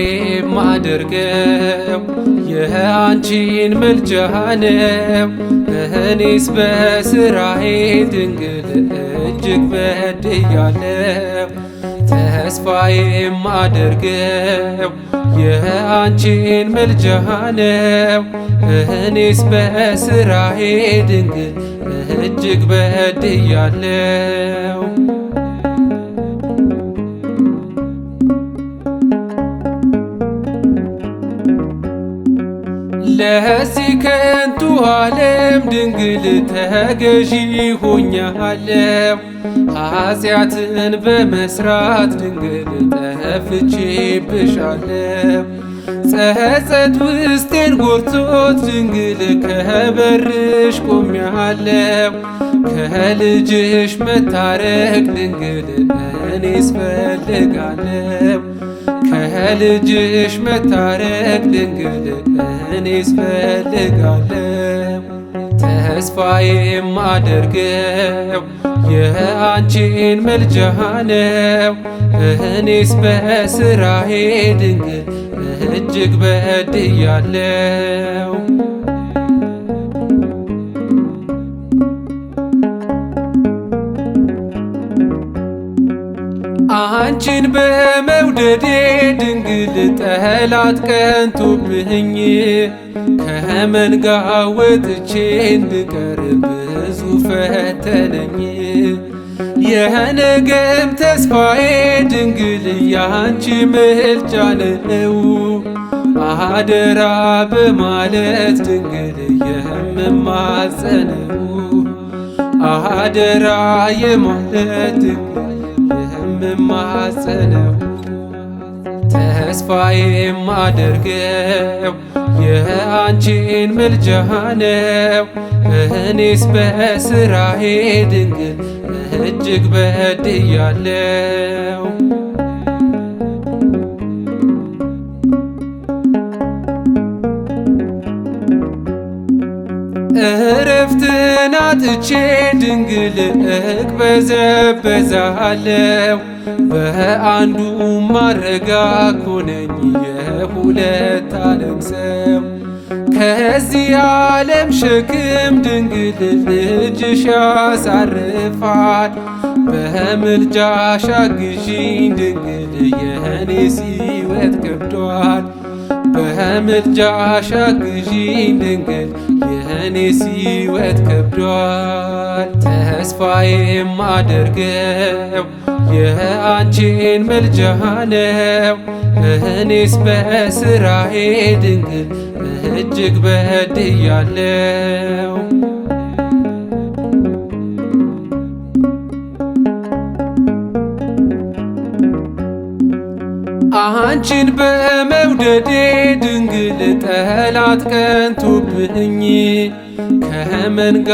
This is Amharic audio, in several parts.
የማደርገው የአንቺን ምልጃ ነው። እኔስ በስራዬ ድንግል እጅግ በድያለሁ። ተስፋ የማደርገው የአንቺን ምልጃ ነው። እኔስ በስራዬ ድንግል እጅግ በድያለሁ። ለዚህ ከንቱ ዓለም ድንግል ተገዢ ሆኛለሁ። ኃጢአትን በመስራት ድንግል ጠፍቼብሻለሁ። ጸጸት ውስጤን ጎርቶት ድንግል ከበርሽ ቆሜያለሁ። ከልጅሽ መታረቅ ድንግል እኔስ ፈልጋለሁ። ከልጅሽ መታረቅ ድንግል እኔስ ፈልጋለሁ። ተስፋ የማደርገው የአንቺን ምልጃ ነው። እኔስ በስራዬ ድንግል እጅግ በድያለሁ። አንቺን በመውደዴ ድንግል ጠላት ቀንቶብኝ ከመንጋ ወጥቼ እንድቀር ብዙ ፈተነኝ። የነገም ተስፋዬ ድንግል ያንቺ ምልጃ ነው። አደራ በማለት ድንግል የምማጸነው አደራ የማለት የምማጸነው ተስፋ የማደርገው የአንቺን ምልጃ ነው። እኔስ በስራዬ ድንግል እጅግ በድያለሁ። እረፍትን አጥቼ ድንግል እቅበዘበዛለሁ። በአንዱ ማረጋኮ ነኝ የሁለት ዓለም ሰው። ከዚህ ዓለም ሸክም ድንግል ልጅሽ ያሳርፋል። በምልጃሽ አግዢኝ ድንግል የኔስ ሕይወት ከብዷል። በምልጃሽ አግዢኝ ድንግል የኔስ ሕይወት ከብዷል። ተስፋ የማደርገው የአንቺን ምልጃ ነው። እኔስ በስራዬ ድንግል እጅግ በድያለሁ። አንቺን በመውደዴ ድንግል ጠላት ቀንቶብኝ ከመንጋ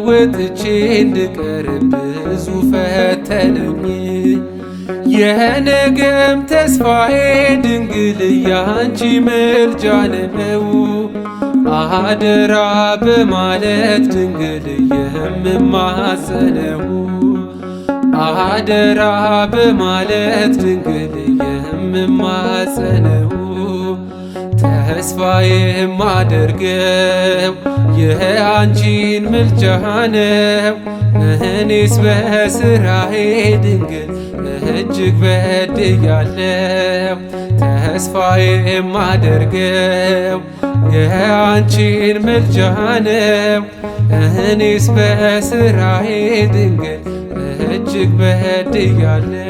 ወጥቼ እንድቀር ብዙ ፈተነኝ። የነገም ተስፋዬ ድንግል ያንቺ ምልጃ ነው። አደራ በማለት ድንግል የምማጸነው አደራ በማለት ድንግል የምማጸነው ተስፋ የማደርገው የአንቺን ምልጃ ነው። እኔስ በስራዬ ድንግል እጅግ በድያለሁ። ተስፋ የማደርገው የአንቺን ምልጃ ነው። እኔስ በስራዬ ድንግል እጅግ በድያለሁ።